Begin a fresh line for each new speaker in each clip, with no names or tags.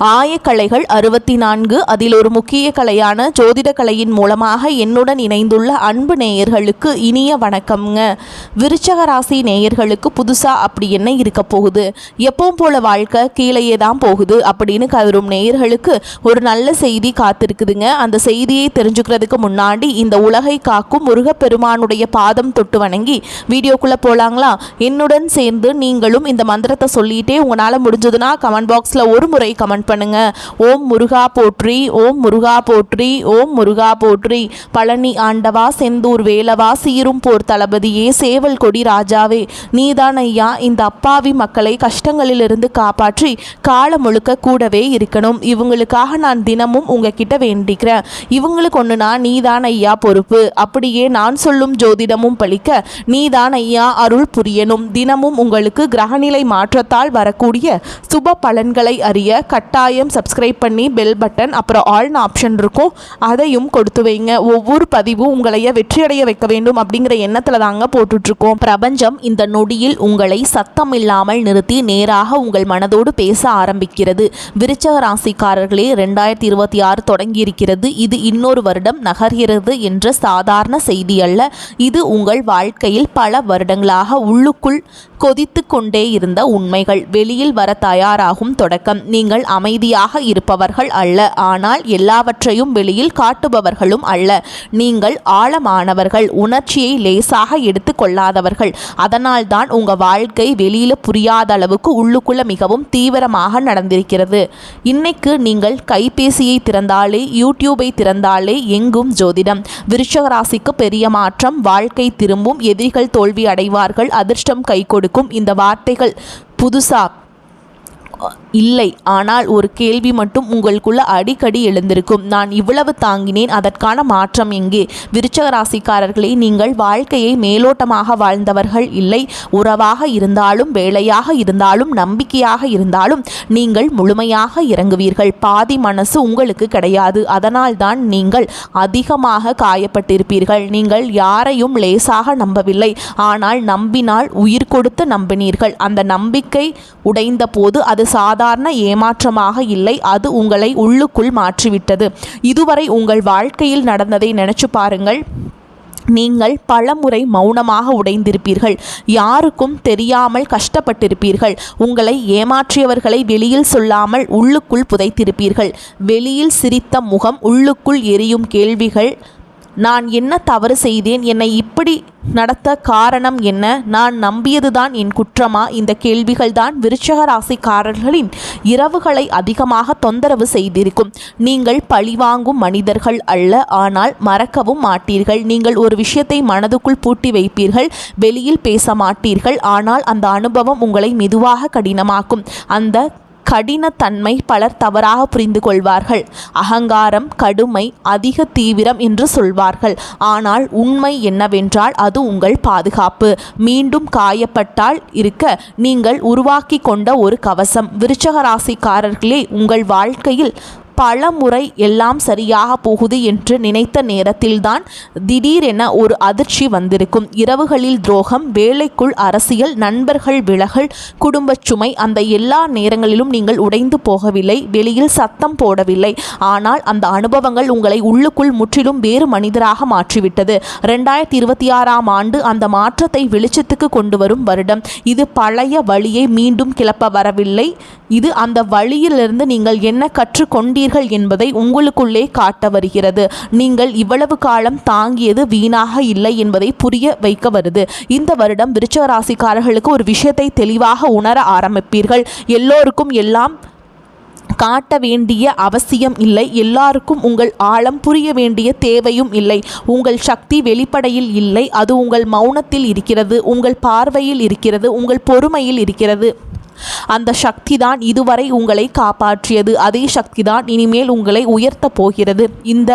ஆயக்கலைகள் 64 அதில் ஒரு முக்கிய கலையான ஜோதிட கலையின் மூலமாக என்னுடன் இணைந்துள்ள அன்பு நேயர்களுக்கு இனிய வணக்கம்ங்க. விருச்சக ராசி நேயர்களுக்கு புதுசாக அப்படி என்ன இருக்க போகுது, எப்பவும் போல வாழ்க்கை கீழேயே தான் போகுது அப்படின்னு கதரும் நேயர்களுக்கு ஒரு நல்ல செய்தி காத்திருக்குதுங்க. அந்த செய்தியை தெரிஞ்சுக்கிறதுக்கு முன்னாடி இந்த உலகை காக்கும் முருகப்பெருமானுடைய பாதம் தொட்டு வணங்கி வீடியோக்குள்ளே போகலாங்களா? என்னுடன் சேர்ந்து நீங்களும் இந்த மந்திரத்தை சொல்லிட்டே உங்களால் முடிஞ்சதுன்னா கமெண்ட் பாக்ஸில் ஒரு முறை கமெண்ட் பண்ணுங்க. ஓம் முருகா போற்றி, ஓம் முருகா போற்றி, ஓம் முருகா போற்றி. பழனி ஆண்டவா, செந்தூர் வேலவா, சீரும் போர் தளபதியே, சேவல் கொடி ராஜாவே, நீதான் ஐயா இந்த அப்பாவி மக்களை கஷ்டங்களிலிருந்து காப்பாற்றி காலம் முழுக்க கூடவே இருக்கணும். இவங்களுக்காக நான் தினமும் உங்ககிட்ட வேண்டிக்கிறேன். இவங்களுக்கு ஒன்றுனா நீதான் ஐயா பொறுப்பு. அப்படியே நான் சொல்லும் ஜோதிடமும் பலிக்க நீதான் ஐயா அருள் புரியணும். தினமும் உங்களுக்கு கிரகநிலை மாற்றத்தால் வரக்கூடிய சுப பலன்களை அறிய கட்டாயம் சப்ஸ்கிரைப் பண்ணி பெல் பட்டன் அப்புறம் ஆல்னு ஆப்ஷன் இருக்கும், அதையும் கொடுத்து வைங்க. ஒவ்வொரு பதிவும் உங்களைய வெற்றியடைய வைக்க வேண்டும் அப்படிங்கிற எண்ணத்தில் தாங்க போட்டுட்ருக்கோம். பிரபஞ்சம் இந்த நொடியில் உங்களை சத்தம் இல்லாமல் நிறுத்தி நேராக உங்கள் மனதோடு பேச ஆரம்பிக்கிறது. விருச்சக ராசிக்காரர்களே, 2026 தொடங்கியிருக்கிறது. இது இன்னொரு வருடம் நகர்கிறது என்ற சாதாரண செய்தி அல்ல. இது உங்கள் வாழ்க்கையில் பல வருடங்களாக உள்ளுக்குள் கொதித்து கொண்டே இருந்த உண்மைகள் வெளியில் வர தயாராகும் தொடக்கம். நீங்கள் அமைதியாக இருப்பவர்கள் அல்ல, ஆனால் எல்லாவற்றையும் வெளியில் காட்டுபவர்களும் அல்ல. நீங்கள் ஆழமானவர்கள், உணர்ச்சியை லேசாக எடுத்து கொள்ளாதவர்கள். அதனால் தான் உங்கள் வாழ்க்கை வெளியில் புரியாத அளவுக்கு உள்ளுக்குள்ள மிகவும் தீவிரமாக நடந்திருக்கிறது. இன்னைக்கு நீங்கள் கைபேசியை திறந்தாலே, யூடியூபை திறந்தாலே எங்கும் ஜோதிடம். விருச்சக ராசிக்கு பெரிய மாற்றம், வாழ்க்கை திரும்பும், எதிரிகள் தோல்வி அடைவார்கள், அதிர்ஷ்டம் கை கொடுக்கும். இந்த வார்த்தைகள் புதுசா இல்லை, ஆனால் ஒரு கேள்வி மட்டும் உங்களுக்குள்ள அடிக்கடி எழுந்திருக்கும். நான் இவ்வளவு தாங்கினேன், அதற்கான மாற்றம் எங்கே? விருச்சக ராசிக்காரர்களே, நீங்கள் வாழ்க்கையை மேலோட்டமாக வாழ்ந்தவர்கள் இல்லை. உறவாக இருந்தாலும், வேலையாக இருந்தாலும், நம்பிக்கையாக இருந்தாலும் நீங்கள் முழுமையாக இறங்குவீர்கள். பாதி மனசு உங்களுக்கு கிடையாது. அதனால் தான் நீங்கள் அதிகமாக காயப்பட்டிருப்பீர்கள். நீங்கள் யாரையும் லேசாக நம்பவில்லை, ஆனால் நம்பினால் உயிர் கொடுத்து நம்பினீர்கள். அந்த நம்பிக்கை உடைந்த போது அது சாதாரண ஏமாற்றமாக இல்லை, அது உங்களை உள்ளுக்குள் மாற்றிவிட்டது. இதுவரை உங்கள் வாழ்க்கையில் நடந்ததை நினைச்சு பாருங்கள். நீங்கள் பலமுறை மௌனமாக உடைந்திருப்பீர்கள், யாருக்கும் தெரியாமல் கஷ்டப்பட்டிருப்பீர்கள். உங்களை ஏமாற்றியவர்களை வெளியில் சொல்லாமல் உள்ளுக்குள் புதைத்திருப்பீர்கள். வெளியில் சிரித்த முகம், உள்ளுக்குள் எரியும் கேள்விகள். நான் என்ன தவறு செய்தேன்? என்னை இப்படி நடத்த காரணம் என்ன? நான் நம்பியதுதான் என் குற்றமா? இந்த கேள்விகள் தான் விருச்சக ராசிக்காரர்களின் இரவுகளை அதிகமாக தொந்தரவு செய்திருக்கும். நீங்கள் பழிவாங்கும் மனிதர்கள் அல்ல, ஆனால் மறக்கவும் மாட்டீர்கள். நீங்கள் ஒரு விஷயத்தை மனதுக்குள் பூட்டி வைப்பீர்கள், வெளியில் பேச மாட்டீர்கள். ஆனால் அந்த அனுபவம் உங்களை மெதுவாக கடினமாக்கும். அந்த கடினத்தன்மை பலர் தவறாக புரிந்து கொள்வார்கள். அகங்காரம், கடுமை, அதிக தீவிரம் என்று சொல்வார்கள். ஆனால் உண்மை என்னவென்றால் அது உங்கள் பாதுகாப்பு. மீண்டும் காயப்பட்டால் இருக்க நீங்கள் உருவாக்கி கொண்ட ஒரு கவசம். விருச்சக ராசிக்காரர்களே, உங்கள் வாழ்க்கையில் பல முறை எல்லாம் சரியாக போகுது என்று நினைத்த நேரத்தில்தான் திடீரென ஒரு அதிர்ச்சி வந்திருக்கும். இரவுகளில் துரோகம், வேலைக்குள் அரசியல், நண்பர்கள் விலகல், குடும்ப சுமை. அந்த எல்லா நேரங்களிலும் நீங்கள் உடைந்து போகவில்லை, வெளியில் சத்தம் போடவில்லை. ஆனால் அந்த அனுபவங்கள் உங்களை உள்ளுக்குள் முற்றிலும் வேறு மனிதராக மாற்றிவிட்டது. 2026ஆம் ஆண்டு அந்த மாற்றத்தை வெளிச்சத்துக்கு கொண்டு வரும் வருடம். இது பழைய வழியை மீண்டும் கிளப்ப வரவில்லை. இது அந்த வழியிலிருந்து நீங்கள் என்ன கற்றுக்கொண்டீர்கள் என்பதை உங்களுக்குள்ளே காட்ட வருகிறது. நீங்கள் இவ்வளவு காலம் தாங்கியது வீணாக இல்லை என்பதை புரிய வைக்க வருது. இந்த வருடம் விருச்சக ராசிக்காரர்களுக்கு ஒரு விஷயத்தை தெளிவாக உணர ஆரம்பிப்பீர்கள். எல்லோருக்கும் எல்லாம் காட்ட வேண்டிய அவசியம் இல்லை. எல்லாருக்கும் உங்கள் ஆழம் புரிய வேண்டிய தேவையும் இல்லை. உங்கள் சக்தி வெளிப்படையில் இல்லை, அது உங்கள் மௌனத்தில் இருக்கிறது, உங்கள் பார்வையில் இருக்கிறது, உங்கள் பொறுமையில் இருக்கிறது. அந்த சக்தி தான் இதுவரை உங்களை காப்பாற்றியது. அதே சக்தி தான் இனிமேல் உங்களை உயர்த்த போகிறது. இந்த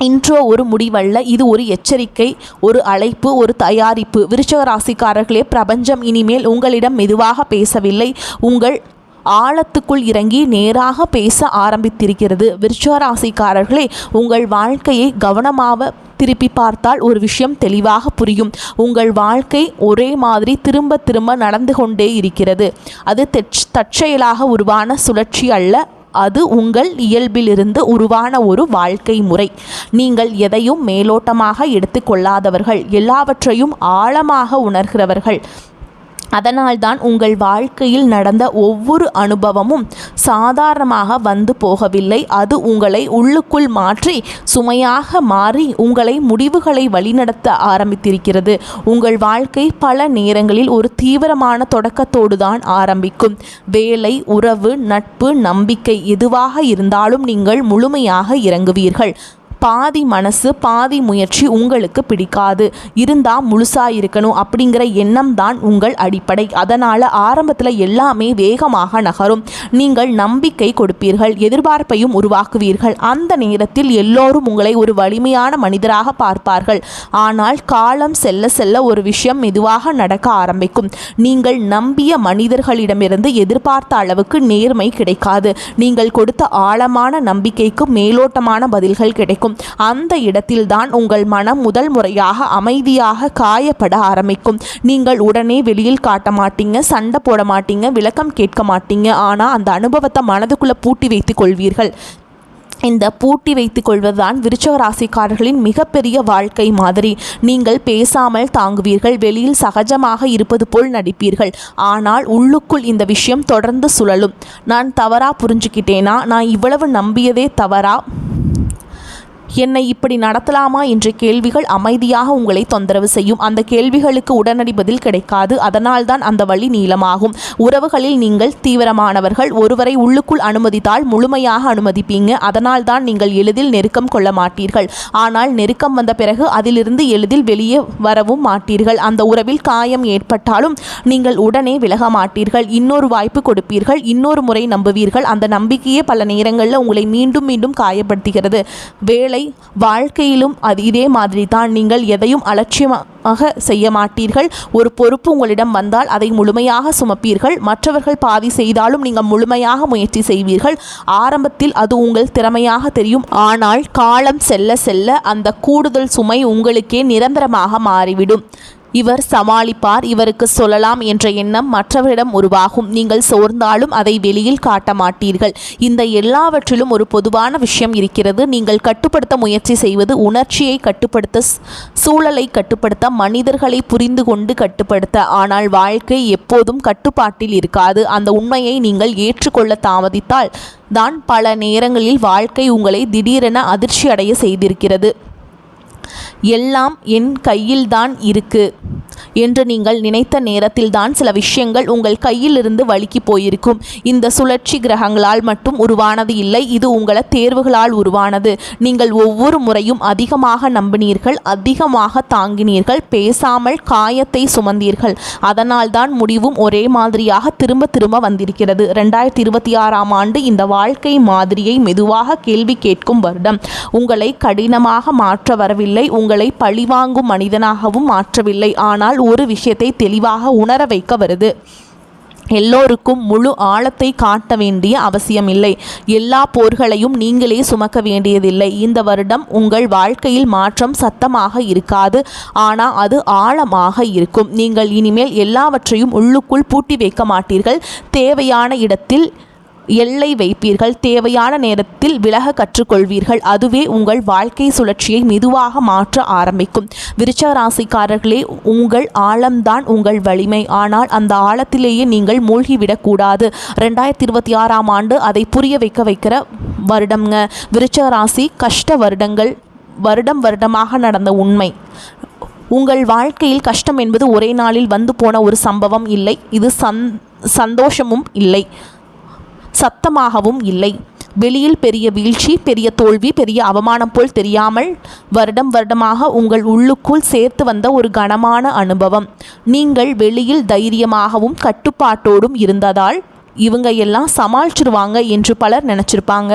இன்ட்ரோ ஒரு முடிவல்ல, இது ஒரு எச்சரிக்கை, ஒரு அழைப்பு, ஒரு தயாரிப்பு. விருச்சக ராசிக்காரர்களே, பிரபஞ்சம் இனிமேல் உங்களிடம் மெதுவாக பேசவில்லை, உங்கள் ஆழத்துக்குள் இறங்கி நேராக பேச ஆரம்பித்திருக்கிறது. விருச்சிக ராசிக்காரர்களே, உங்கள் வாழ்க்கையை கவனமாக திருப்பி பார்த்தால் ஒரு விஷயம் தெளிவாக புரியும். உங்கள் வாழ்க்கை ஒரே மாதிரி திரும்ப திரும்ப நடந்து கொண்டே இருக்கிறது. அது தற்செயலாக உருவான சுழற்சி அல்ல. அது உங்கள் இயல்பிலிருந்து உருவான ஒரு வாழ்க்கை முறை. நீங்கள் எதையும் மேலோட்டமாக எடுத்துக்கொள்ளாதவர்கள், எல்லாவற்றையும் ஆழமாக உணர்கிறவர்கள். அதனால்தான் உங்கள் வாழ்க்கையில் நடந்த ஒவ்வொரு அனுபவமும் சாதாரணமாக வந்து போகவில்லை. அது உங்களை உள்ளுக்குள் மாற்றி சுமையாக மாறி உங்களை முடிவுகளை வழிநடத்த ஆரம்பித்திருக்கிறது. உங்கள் வாழ்க்கை பல நேரங்களில் ஒரு தீவிரமான தொடக்கத்தோடு தான் ஆரம்பிக்கும். வேலை, உறவு, நட்பு, நம்பிக்கை எதுவாக இருந்தாலும் நீங்கள் முழுமையாக இறங்குவீர்கள். பாதி மனசு பாதி முயற்சி உங்களுக்கு பிடிக்காது. இருந்தால் முழுசாக இருக்கணும் அப்படிங்கிற எண்ணம் தான் உங்கள் அடிப்படை. அதனால் ஆரம்பத்தில் எல்லாமே வேகமாக நகரும். நீங்கள் நம்பிக்கை கொடுப்பீர்கள், எதிர்பார்ப்பையும் உருவாக்குவீர்கள். அந்த நேரத்தில் எல்லோரும் உங்களை ஒரு வலிமையான மனிதராக பார்ப்பார்கள். ஆனால் காலம் செல்ல செல்ல ஒரு விஷயம் மெதுவாக நடக்க ஆரம்பிக்கும். நீங்கள் நம்பிய மனிதர்களிடமிருந்து எதிர்பார்த்த அளவுக்கு நேர்மை கிடைக்காது. நீங்கள் கொடுத்த ஆழமான நம்பிக்கைக்கு மேலோட்டமான பதில்கள் கிடைக்கும். அந்த இடத்தில்தான் உங்கள் மனம் முதல் முறையாக அமைதியாக காயப்பட ஆரம்பிக்கும். நீங்கள் உடனே வெளியில் காட்ட மாட்டீங்க, சண்டை போட மாட்டீங்க, விளக்கம் கேட்க மாட்டீங்க. ஆனால் அந்த அனுபவத்தை மனதுக்குள்ளே பூட்டி வைத்துக் கொள்வீர்கள். இந்த பூட்டி வைத்துக் கொள்வதுதான் விருச்சிக ராசிக்காரர்களின் மிகப்பெரிய வாழ்க்கை மாதிரி. நீங்கள் பேசாமல் தாங்குவீர்கள், வெளியில் சகஜமாக இருப்பது போல் நடிப்பீர்கள். ஆனால் உள்ளுக்குள் இந்த விஷயம் தொடர்ந்து சுழலும். நான் தவறா புரிஞ்சுக்கிட்டேனா? நான் இவ்வளவு நம்பியதே தவறா? என்னை இப்படி நடத்தலாமா என்ற கேள்விகள் அமைதியாக உங்களை தொந்தரவு செய்யும். அந்த கேள்விகளுக்கு உடனடி பதில் கிடைக்காது. அதனால்தான் அந்த வழி நீளமாகும். உறவுகளில் நீங்கள் தீவிரமானவர்கள். ஒருவரை உள்ளுக்குள் அனுமதித்தால் முழுமையாக அனுமதிப்பீங்க. அதனால்தான் நீங்கள் எளிதில் நெருக்கம் கொள்ள மாட்டீர்கள். ஆனால் நெருக்கம் வந்த பிறகு அதிலிருந்து எளிதில் வெளியே வரவும் மாட்டீர்கள். அந்த உறவில் காயம் ஏற்பட்டாலும் நீங்கள் உடனே விலக மாட்டீர்கள். இன்னொரு வாய்ப்பு கொடுப்பீர்கள், இன்னொரு முறை நம்புவீர்கள். அந்த நம்பிக்கையே பல நேரங்களில் உங்களை மீண்டும் மீண்டும் காயப்படுத்துகிறது. வேலை, வாழ்க்கையிலும் அது இதே மாதிரி தான். நீங்கள் எதையும் அலட்சியமாக செய்ய மாட்டீர்கள். ஒரு பொறுப்பு உங்களிடம் வந்தால் அதை முழுமையாக சுமப்பீர்கள். மற்றவர்கள் பாதி செய்தாலும் நீங்கள் முழுமையாக முயற்சி செய்வீர்கள். ஆரம்பத்தில் அது உங்கள் திறமையாக தெரியும். ஆனால் காலம் செல்ல செல்ல அந்த கூடுதல் சுமை உங்களுக்கே நிரந்தரமாக மாறிவிடும். இவர் சமாளிப்பார், இவருக்கு சொல்லலாம் என்ற எண்ணம் மற்றவரிடம் உருவாகும். நீங்கள் சோர்ந்தாலும் அதை வெளியில் காட்ட மாட்டீர்கள். இந்த எல்லாவற்றிலும் ஒரு பொதுவான விஷயம் இருக்கிறது. நீங்கள் கட்டுப்படுத்த முயற்சி செய்வது உணர்ச்சியை கட்டுப்படுத்த, சூழலை கட்டுப்படுத்த, மனிதர்களை புரிந்து கொண்டு கட்டுப்படுத்த. ஆனால் வாழ்க்கை எப்போதும் கட்டுப்பாட்டில் இருக்காது. அந்த உண்மையை நீங்கள் ஏற்றுக்கொள்ள தாமதித்தால் தான் பல நேரங்களில் வாழ்க்கை உங்களை திடீரென அதிர்ச்சி அடைய செய்திருக்கிறது. எல்லாம் என் கையில்தான் இருக்கு என்று நீங்கள் நினைத்த நேரத்தில்தான் சில விஷயங்கள் உங்கள் கையிலிருந்து வழுக்கி போயிருக்கும். இந்த சுழற்சி கிரகங்களால் மட்டும் உருவானது இல்லை, இது உங்கள தேர்வுகளால் உருவானது. நீங்கள் ஒவ்வொரு முறையும் அதிகமாக நம்பினீர்கள், அதிகமாக தாங்கினீர்கள், பேசாமல் காயத்தை சுமந்தீர்கள். அதனால்தான் முடிவும் ஒரே மாதிரியாக திரும்ப திரும்ப வந்திருக்கிறது. 2026ஆம் ஆண்டு இந்த வாழ்க்கை மாதிரியை மெதுவாக கேள்வி கேட்கும் வருடம். உங்களை கடினமாக மாற்ற வரவில்லை, உங்களை பழிவாங்கும் மனிதனாகவும் மாற்றவில்லை. ஆனால் ஒரு விஷயத்தை தெளிவாக உணர வைக்க வருது. எல்லோருக்கும் முழு ஆழத்தை காட்ட வேண்டிய அவசியமில்லை. எல்லா போர்களையும் நீங்களே சுமக்க வேண்டியதில்லை. இந்த வருடம் உங்கள் வாழ்க்கையில் மாற்றம் சத்தமாக இருக்காது, ஆனால் அது ஆழமாக இருக்கும். நீங்கள் இனிமேல் எல்லாவற்றையும் உள்ளுக்குள் பூட்டி வைக்க மாட்டீர்கள். தேவையான இடத்தில் எல்லை வைப்பீர்கள், தேவையான நேரத்தில் விலக கற்றுக்கொள்வீர்கள். அதுவே உங்கள் வாழ்க்கை சுழற்சியை மெதுவாக மாற்ற ஆரம்பிக்கும். விருச்சிக ராசிக்காரர்களே, உங்கள் ஆழம்தான் உங்கள் வலிமை. ஆனால் அந்த ஆழத்திலேயே நீங்கள் மூழ்கிவிடக்கூடாது. 2026ஆம் ஆண்டு அதை புரிய வைக்கிற வருடம்ங்க. விருச்சிக ராசி கஷ்ட வருடங்கள், வருடமாக நடந்த உண்மை. உங்கள் வாழ்க்கையில் கஷ்டம் என்பது ஒரே நாளில் வந்து போன ஒரு சம்பவம் இல்லை. இது சந்தோஷமும் இல்லை, சத்தமாகவும் இல்லை. வெளியில் பெரிய வீழ்ச்சி, பெரிய தோல்வி, பெரிய அவமானம் போல் தெரியாமல் வருடமாக உங்கள் உள்ளுக்குள் சேர்த்து வந்த ஒரு கனமான அனுபவம். நீங்கள் வெளியில் தைரியமாகவும் கட்டுப்பாட்டோடும் இருந்ததால் இவங்க எல்லாம் சமாளிச்சிருவாங்க என்று பலர் நினைச்சிருப்பாங்க.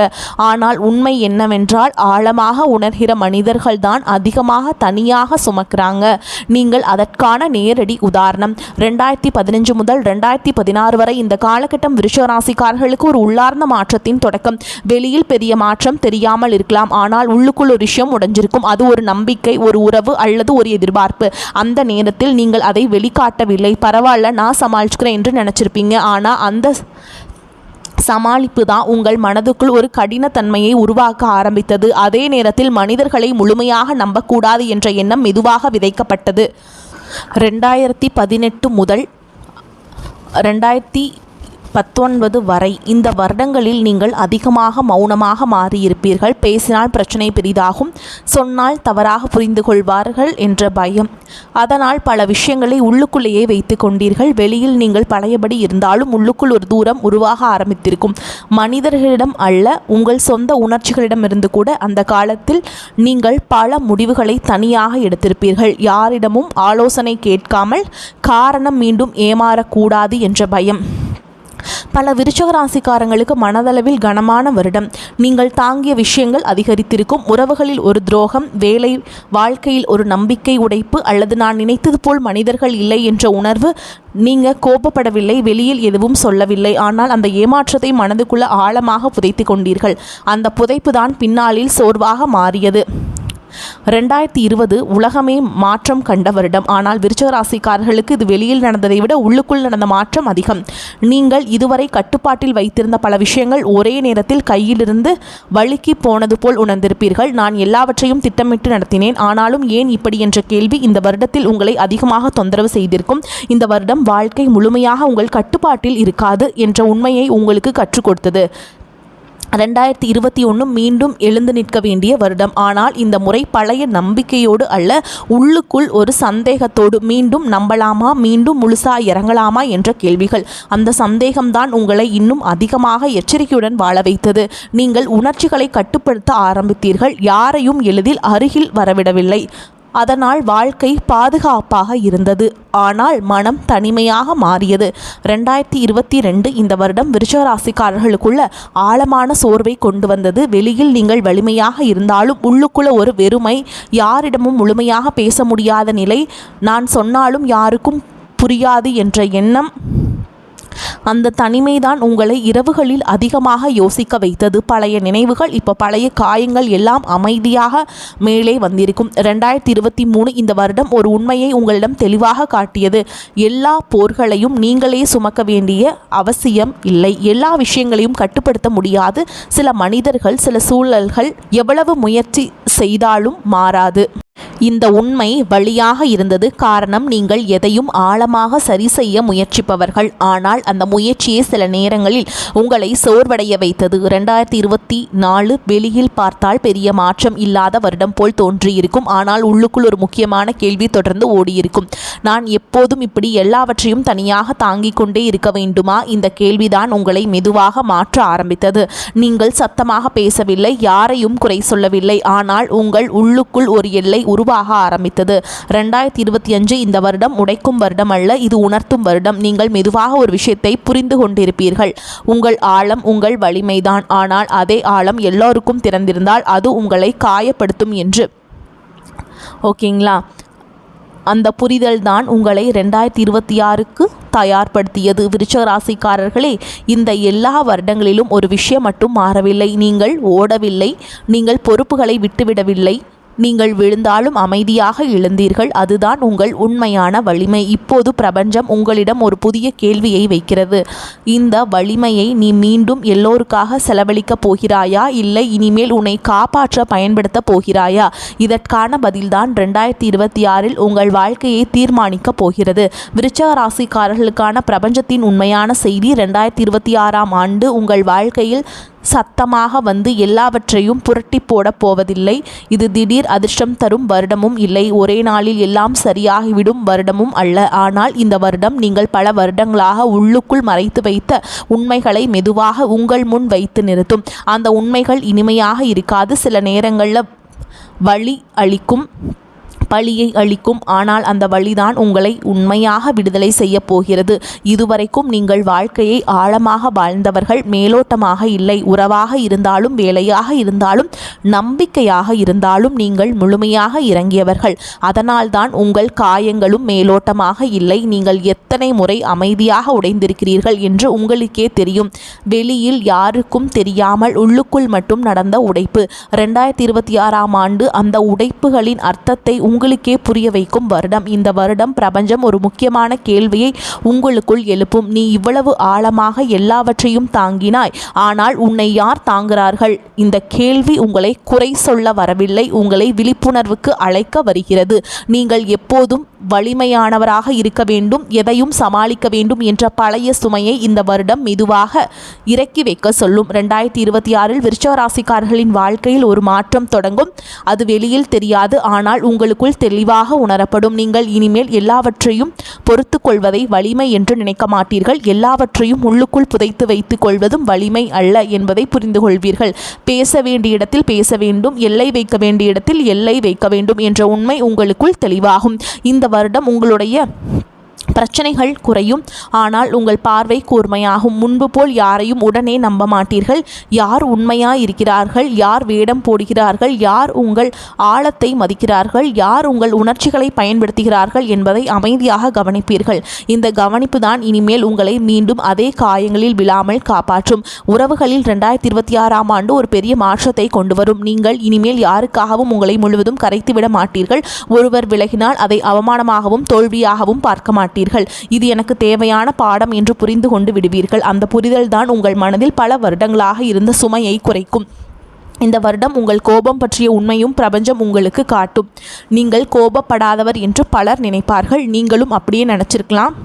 ஆனால் உண்மை என்னவென்றால் ஆழமாக உணர்கிற மனிதர்கள் தான் அதிகமாக தனியாக சுமக்கிறாங்க. நீங்கள் அதற்கான நேரடி உதாரணம். 2015 முதல் 2016 வரை இந்த காலகட்டம் விருச்சிக ராசிக்காரர்களுக்கு ஒரு உள்ளார்ந்த மாற்றத்தின் தொடக்கம். வெளியில் பெரிய மாற்றம் தெரியாமல் இருக்கலாம், ஆனால் உள்ளுக்குள் ஒரு விஷயம் உடைஞ்சிருக்கும். அது ஒரு நம்பிக்கை, ஒரு உறவு அல்லது ஒரு எதிர்பார்ப்பு. அந்த நேரத்தில் நீங்கள் அதை வெளிக்காட்டவில்லை. பரவாயில்ல, நான் சமாளிச்சுக்கிறேன் என்று நினைச்சிருப்பீங்க. ஆனால் அந்த சமாளிப்பு தான் உங்கள் மனதுக்குள் ஒரு கடினத்தன்மையை உருவாக்க ஆரம்பித்தது. அதே நேரத்தில் மனிதர்களை முழுமையாக நம்பக்கூடாது என்ற எண்ணம் மெதுவாக விதைக்கப்பட்டது. 2018 முதல் 2019 வரை இந்த வருடங்களில் நீங்கள் அதிகமாக மௌனமாக மாறியிருப்பீர்கள். பேசினால் பிரச்சனை பெரிதாகும், சொன்னால் தவறாக புரிந்து கொள்வார்கள் என்ற பயம். அதனால் பல விஷயங்களை உள்ளுக்குள்ளேயே வைத்து கொண்டீர்கள். வெளியில் நீங்கள் பழையபடி இருந்தாலும் உள்ளுக்குள் ஒரு தூரம் உருவாக ஆரம்பித்திருக்கும். மனிதர்களிடம் அல்ல, உங்கள் சொந்த உணர்ச்சிகளிடமிருந்து கூட அந்த காலத்தில் நீங்கள் பல முடிவுகளை தனியாக எடுத்திருப்பீர்கள். யாரிடமும் ஆலோசனை கேட்காமல். காரணம் மீண்டும் ஏமாறக்கூடாது என்ற பயம். பல விருச்சிக ராசிக்காரங்களுக்கு மனதளவில் கனமான வருடம். நீங்கள் தாங்கிய விஷயங்கள் அதிகரித்திருக்கும். உறவுகளில் ஒரு துரோகம், வேலை வாழ்க்கையில் ஒரு நம்பிக்கை உடைப்பு, அல்லது நான் நினைத்தது போல் மனிதர்கள் இல்லை என்ற உணர்வு. நீங்கள் கோபப்படவில்லை, வெளியில் எதுவும் சொல்லவில்லை, ஆனால் அந்த ஏமாற்றத்தை மனதுக்குள்ள ஆழமாக புதைத்து கொண்டீர்கள். அந்த புதைப்பு தான் பின்னாளில் சோர்வாக மாறியது. 2020 உலகமே மாற்றம் கண்ட வருடம். ஆனால் விருச்சிக ராசிக்காரர்களுக்கு இது வெளியில் நடந்ததை விட உள்ளுக்குள் நடந்த மாற்றம் அதிகம். நீங்கள் இதுவரை கட்டுப்பாட்டில் வைத்திருந்த பல விஷயங்கள் ஒரே நேரத்தில் கையிலிருந்து வழுக்கி போனது போல் உணர்ந்திருப்பீர்கள். நான் எல்லாவற்றையும் திட்டமிட்டு நடத்தினேன், ஆனாலும் ஏன் இப்படி என்ற கேள்வி இந்த வருடத்தில் உங்களை அதிகமாக தொந்தரவு செய்திருக்கும். இந்த வருடம் வாழ்க்கை முழுமையாக உங்கள் கட்டுப்பாட்டில் இருக்காது என்ற உண்மையை உங்களுக்கு கற்றுக் கொடுத்தது. 2021 மீண்டும் எழுந்து நிற்க வேண்டிய வருடம். ஆனால் இந்த முறை பழைய நம்பிக்கையோடு அல்ல, உள்ளுக்குள் ஒரு சந்தேகத்தோடு. மீண்டும் நம்பலாமா, மீண்டும் முழுசா இறங்கலாமா என்ற கேள்விகள். அந்த சந்தேகம்தான் உங்களை இன்னும் அதிகமாக எச்சரிக்கையுடன் வாழ வைத்தது. நீங்கள் உணர்ச்சிகளை கட்டுப்படுத்த ஆரம்பித்தீர்கள். யாரையும் எளிதில் அருகில் வரவிடவில்லை. அதனால் வாழ்க்கை பாதுகாப்பாக இருந்தது, ஆனால் மனம் தனிமையாக மாறியது. 2022 இந்த வருடம் விருச்சிக ராசிக்காரர்களுக்குள்ள ஆழமான சோர்வை கொண்டு வந்தது. வெளியில் நீங்கள் வலிமையாக இருந்தாலும் உள்ளுக்குள்ள ஒரு வெறுமை, யாரிடமும் முழுமையாக பேச முடியாத நிலை, நான் சொன்னாலும் யாருக்கும் புரியாது என்ற எண்ணம். அந்த தனிமைதான் உங்களை இரவுகளில் அதிகமாக யோசிக்க வைத்தது. பழைய நினைவுகள், இப்போ பழைய காயங்கள் எல்லாம் அமைதியாக மேலே வந்திருக்கும். 2023 இந்த வருடம் ஒரு உண்மையை உங்களிடம் தெளிவாக காட்டியது. எல்லா போர்களையும் நீங்களே சுமக்க வேண்டிய அவசியம் இல்லை. எல்லா விஷயங்களையும் கட்டுப்படுத்த முடியாது. சில மனிதர்கள், சில சூழல்கள் எவ்வளவு முயற்சி செய்தாலும் மாறாது. இந்த உண்மை வழியாக இருந்தது. காரணம், நீங்கள் எதையும் ஆழமாக சரி செய்ய முயற்சிப்பவர்கள். ஆனால் அந்த முயற்சியே சில நேரங்களில் உங்களை சோர்வடைய வைத்தது. 2024 வெளியில் பார்த்தால் பெரிய மாற்றம் இல்லாத வருடம் போல் தோன்றியிருக்கும். ஆனால் உள்ளுக்குள் ஒரு முக்கியமான கேள்வி தொடர்ந்து ஓடியிருக்கும். நான் எப்போதும் இப்படி எல்லாவற்றையும் தனியாக தாங்கிக் கொண்டே இருக்க வேண்டுமா? இந்த கேள்விதான் உங்களை மெதுவாக மாற்ற ஆரம்பித்தது. நீங்கள் சத்தமாக பேசவில்லை, யாரையும் குறை சொல்லவில்லை, ஆனால் உங்கள் உள்ளுக்குள் ஒரு எல்லை உருவாக ஆரம்பித்தது. 2025 இந்த வருடம் உடைக்கும் வருடம் அல்ல, இது உணர்த்தும் வருடம். நீங்கள் மெதுவாக ஒரு விஷயத்தை புரிந்து கொண்டிருப்பீர்கள். உங்கள் ஆழம் உங்கள் வலிமைதான், ஆனால் அதே ஆழம் எல்லோருக்கும் திறந்திருந்தால் அது உங்களை காயப்படுத்தும் என்று. ஓகேங்களா? அந்த புரிதல் தான் உங்களை 2026க்கு தயார்படுத்தியது. விருச்சிக ராசிக்காரர்களே, இந்த எல்லா வருடங்களிலும் ஒரு விஷயம் மட்டும் மாறவில்லை. நீங்கள் ஓடவில்லை, நீங்கள் பொறுப்புகளை விட்டுவிடவில்லை. நீங்கள் விழுந்தாலும் அமைதியாக எழுந்தீர்கள். அதுதான் உங்கள் உண்மையான வலிமை. இப்போது பிரபஞ்சம் உங்களிடம் ஒரு புதிய கேள்வியை வைக்கிறது. இந்த வலிமையை நீ மீண்டும் எல்லோருக்காக செலவழிக்கப் போகிறாயா, இல்லை இனிமேல் உன்னை காப்பாற்ற பயன்படுத்த போகிறாயா? இதற்கான பதில்தான் 2026 உங்கள் வாழ்க்கையை தீர்மானிக்கப் போகிறது. விருச்சிக ராசிக்காரர்களுக்கான பிரபஞ்சத்தின் உண்மையான செய்தி, 2026ஆம் ஆண்டு உங்கள் வாழ்க்கையில் சத்தமாக வந்து எல்லாவற்றையும் புரட்டி போடப் போவதில்லை. இது திடீர் அதிர்ஷ்டம் தரும் வருடமும் இல்லை, ஒரே நாளில் எல்லாம் சரியாகிவிடும் வருடமும் அல்ல. ஆனால் இந்த வருடம் நீங்கள் பல வருடங்களாக உள்ளுக்குள் மறைத்து வைத்த உண்மைகளை மெதுவாக உங்கள் முன் வைத்து நிறுத்தும். அந்த உண்மைகள் இனிமையாக இருக்காது, சில நேரங்களில் வலி அளிக்கும். பழியை அளிக்கும். ஆனால் அந்த வழிதான் உங்களை உண்மையாக விடுதலை செய்ய போகிறது. இதுவரைக்கும் நீங்கள் வாழ்க்கையை ஆழமாக வாழ்ந்தவர்கள், மேலோட்டமாக இல்லை. உறவாக இருந்தாலும், வேலையாக இருந்தாலும், நம்பிக்கையாக இருந்தாலும் நீங்கள் முழுமையாக இறங்கியவர்கள். அதனால்தான் உங்கள் காயங்களும் மேலோட்டமாக இல்லை. நீங்கள் எத்தனை முறை அமைதியாக உடைந்திருக்கிறீர்கள் என்று உங்களுக்கே தெரியும். வெளியில் யாருக்கும் தெரியாமல் உள்ளுக்குள் மட்டும் நடந்த உடைப்பு. 2026ஆம் ஆண்டு அந்த உடைப்புகளின் அர்த்தத்தை உங்களுக்கே புரிய வைக்கும் வருடம். இந்த வருடம் பிரபஞ்சம் ஒரு முக்கியமான கேள்வியை உங்களுக்குள் எழுப்பும். நீ இவ்வளவு ஆழமாக எல்லாவற்றையும் தாங்கினாய், ஆனால் உன்னை யார் தாங்குகிறார்கள்? இந்த கேள்வி உங்களை குறை சொல்ல வரவில்லை, உங்களை விழிப்புணர்வுக்கு அழைக்க வருகிறது. நீங்கள் எப்போதும் வலிமையானவராக இருக்க வேண்டும், எதையும் சமாளிக்க வேண்டும் என்ற பழைய சுமையை இந்த வருடம் மெதுவாக இறக்கி வைக்க சொல்லும். 2026இல் விருச்சிக ராசிக்காரர்களின் வாழ்க்கையில் ஒரு மாற்றம் தொடங்கும். அது வெளியில் தெரியாது, ஆனால் உங்களுக்குள் தெளிவாக உணரப்படும். நீங்கள் இனிமேல் எல்லாவற்றையும் பொறுத்து கொள்வதை வலிமை என்று நினைக்க மாட்டீர்கள். எல்லாவற்றையும் உள்ளுக்குள் புதைத்து வைத்துக் கொள்வதும் வலிமை அல்ல என்பதை புரிந்து கொள்வீர்கள். பேச வேண்டிய இடத்தில் பேச வேண்டும், எல்லை வைக்க வேண்டிய இடத்தில் எல்லை வைக்க வேண்டும் என்ற உண்மை உங்களுக்குள் தெளிவாகும். இந்த வருடம் உங்களுடைய பிரச்சனைகள் குறையும், ஆனால் உங்கள் பார்வை கூர்மையாகும். முன்பு போல் யாரையும் உடனே நம்ப மாட்டீர்கள். யார் உண்மையாய் இருக்கிறார்கள், யார் வேடம் போடுகிறார்கள், யார் உங்கள் ஆழத்தை மதிக்கிறார்கள், யார் உங்கள் உணர்ச்சிகளை பயன்படுத்துகிறார்கள் என்பதை அமைதியாக கவனிப்பீர்கள். இந்த கவனிப்பு தான் இனிமேல் உங்களை மீண்டும் அதே காயங்களில் விழாமல் காப்பாற்றும். உறவுகளில் 2026ஆம் ஆண்டு ஒரு பெரிய மாற்றத்தை கொண்டு வரும். நீங்கள் இனிமேல் யாருக்காகவும் உங்களை முழுவதும் கரைத்துவிட மாட்டீர்கள். ஒருவர் விலகினால் அதை அவமானமாகவும் தோல்வியாகவும் பார்க்க மாட்டீர்கள். இது எனக்கு தேவையான பாடம் என்று புரிந்து கொண்டு விடுவீர்கள். அந்த புரிதல் தான் உங்கள் மனதில் பல வருடங்களாக இருந்த சுமையை குறைக்கும். இந்த வருடம் உங்கள் கோபம் பற்றிய உண்மையும் பிரபஞ்சம் உங்களுக்கு காட்டும். நீங்கள் கோபப்படாதவர் என்று பலர் நினைப்பார்கள். நீங்களும் அப்படியே நினைச்சிருக்கலாம்.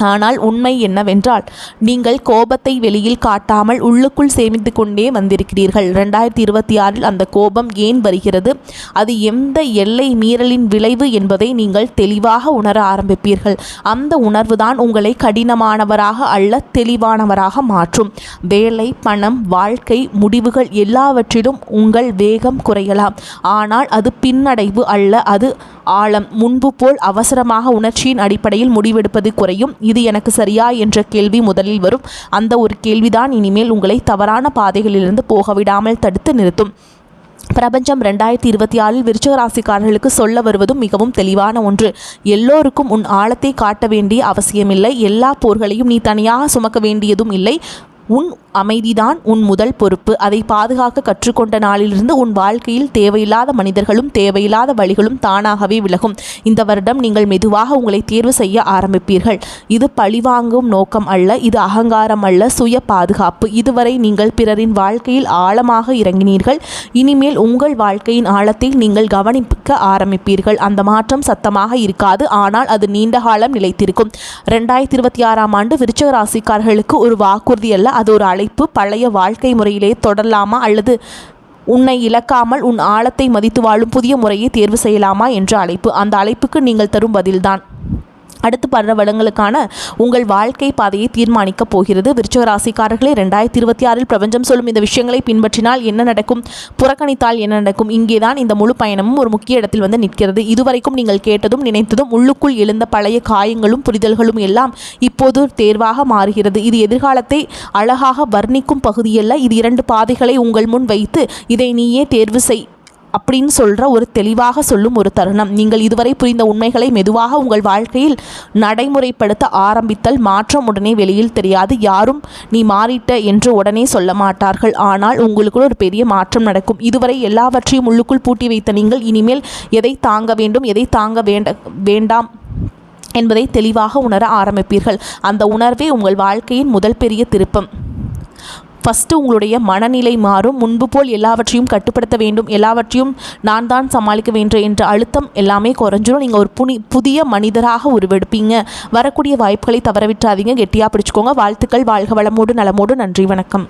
ஆனால் உண்மை என்னவென்றால், நீங்கள் கோபத்தை வெளியில் காட்டாமல் உள்ளுக்குள் சேமித்து கொண்டே வந்திருக்கிறீர்கள். 2026இல் அந்த கோபம் ஏன் வருகிறது, அது எந்த எல்லை மீறலின் விளைவு என்பதை நீங்கள் தெளிவாக உணர ஆரம்பிப்பீர்கள். அந்த உணர்வுதான் உங்களை கடினமானவராக அல்ல, தெளிவானவராக மாற்றும். வேலை, பணம், வாழ்க்கை, முடிவுகள் எல்லாவற்றிலும் உங்கள் வேகம் குறையலாம். ஆனால் அது பின்னடைவு அல்ல, அது ஆழம். முன்பு போல் அவசரமாக உணர்ச்சியின் அடிப்படையில் முடிவெடுப்பது குறையும். இது எனக்கு சரியா என்ற கேள்வி முதலில் வரும். அந்த ஒரு கேள்விதான் இனிமேல் உங்களை தவறான பாதைகளிலிருந்து போக விடாமல் தடுத்து நிறுத்தும். பிரபஞ்சம் 2026இல் விருச்சிக ராசிக்காரர்களுக்கு சொல்ல வருவதும் மிகவும் தெளிவான ஒன்று. எல்லோருக்கும் உன் ஆழத்தை காட்ட வேண்டிய அவசியமில்லை. எல்லா போர்களையும் நீ தனியாக சுமக்க வேண்டியதும் இல்லை. உன் அமைதிதான் உன் முதல் பொறுப்பு. அதை பாதுகாக்க கற்றுக்கொண்ட நாளிலிருந்து உன் வாழ்க்கையில் தேவையில்லாத மனிதர்களும் தேவையில்லாத வழிகளும் தானாகவே விலகும். இந்த வருடம் நீங்கள் மெதுவாக உங்களை தேர்வு செய்ய ஆரம்பிப்பீர்கள். இது பழிவாங்கும் நோக்கம் அல்ல, இது அகங்காரம் அல்ல, சுய பாதுகாப்பு. இதுவரை நீங்கள் பிறரின் வாழ்க்கையில் ஆழமாக இறங்கினீர்கள். இனிமேல் உங்கள் வாழ்க்கையின் ஆழத்தை நீங்கள் கவனிக்க ஆரம்பிப்பீர்கள். அந்த மாற்றம் சத்தமாக இருக்காது, ஆனால் அது நீண்ட காலம் நிலைத்திருக்கும். 2026ஆம் ஆண்டு விருச்சிக ராசிக்காரர்களுக்கு ஒரு வாக்குறுதி அல்ல, அது ஒரு அழைப்பு. பழைய வாழ்க்கை முறையிலே தொடரலாமா, அல்லது உன்னை இழக்காமல் உன் ஆழத்தை மதித்து வாழும் புதிய முறையை தேர்வு செய்யலாமா என்ற அழைப்பு. அந்த அழைப்புக்கு நீங்கள் தரும் பதில்தான் அடுத்து பல வருடங்களுக்கான உங்கள் வாழ்க்கை பாதையை தீர்மானிக்கப் போகிறது. விருச்சிக ராசிக்காரர்களே, 2026இல் பிரபஞ்சம் சொல்லும் இந்த விஷயங்களை பின்பற்றினால் என்ன நடக்கும், புறக்கணித்தால் என்ன நடக்கும்? இங்கேதான் இந்த முழு பயணமும் ஒரு முக்கிய இடத்தில் வந்து நிற்கிறது. இதுவரைக்கும் நீங்கள் கேட்டதும் நினைத்ததும் உள்ளுக்குள் எழுந்த பழைய காயங்களும் புரிதல்களும் எல்லாம் இப்போது தேர்வாக மாறுகிறது. இது எதிர்காலத்தை அழகாக வர்ணிக்கும் பகுதியல்ல, இது 2 பாதைகளை உங்கள் முன் வைத்து இதை நீயே தேர்வு செய் அப்படின்னு சொல்கிற ஒரு தெளிவாக சொல்லும் ஒரு தருணம். நீங்கள் இதுவரை புரிந்த உண்மைகளை மெதுவாக உங்கள் வாழ்க்கையில் நடைமுறைப்படுத்த ஆரம்பித்தல். மாற்றம் உடனே வெளியில் தெரியாது. யாரும் நீ மாறிட்ட என்று உடனே சொல்ல மாட்டார்கள். ஆனால் உங்களுக்குள் ஒரு பெரிய மாற்றம் நடக்கும். இதுவரை எல்லாவற்றையும் உள்ளுக்குள் பூட்டி வைத்த நீங்கள் இனிமேல் எதை தாங்க வேண்டும், எதை தாங்க வேண்டாம் என்பதை தெளிவாக உணர ஆரம்பிப்பீர்கள். அந்த உணர்வே உங்கள் வாழ்க்கையின் முதல் பெரிய திருப்பம். ஃபஸ்ட்டு உங்களுடைய மனநிலை மாறும். முன்பு போல் எல்லாவற்றையும் கட்டுப்படுத்த வேண்டும், எல்லாவற்றையும் நான் தான் சமாளிக்க வேண்டும் என்ற அழுத்தம் எல்லாமே குறைஞ்சிரும். நீங்கள் ஒரு புதிய மனிதராக உருவெடுப்பீங்க. வரக்கூடிய வாய்ப்புகளை தவறவிட்டாதீங்க. கெட்டியாக பிடிச்சிக்கோங்க. வாழ்த்துக்கள். வாழ்க வளமோடு நலமோடு. நன்றி, வணக்கம்.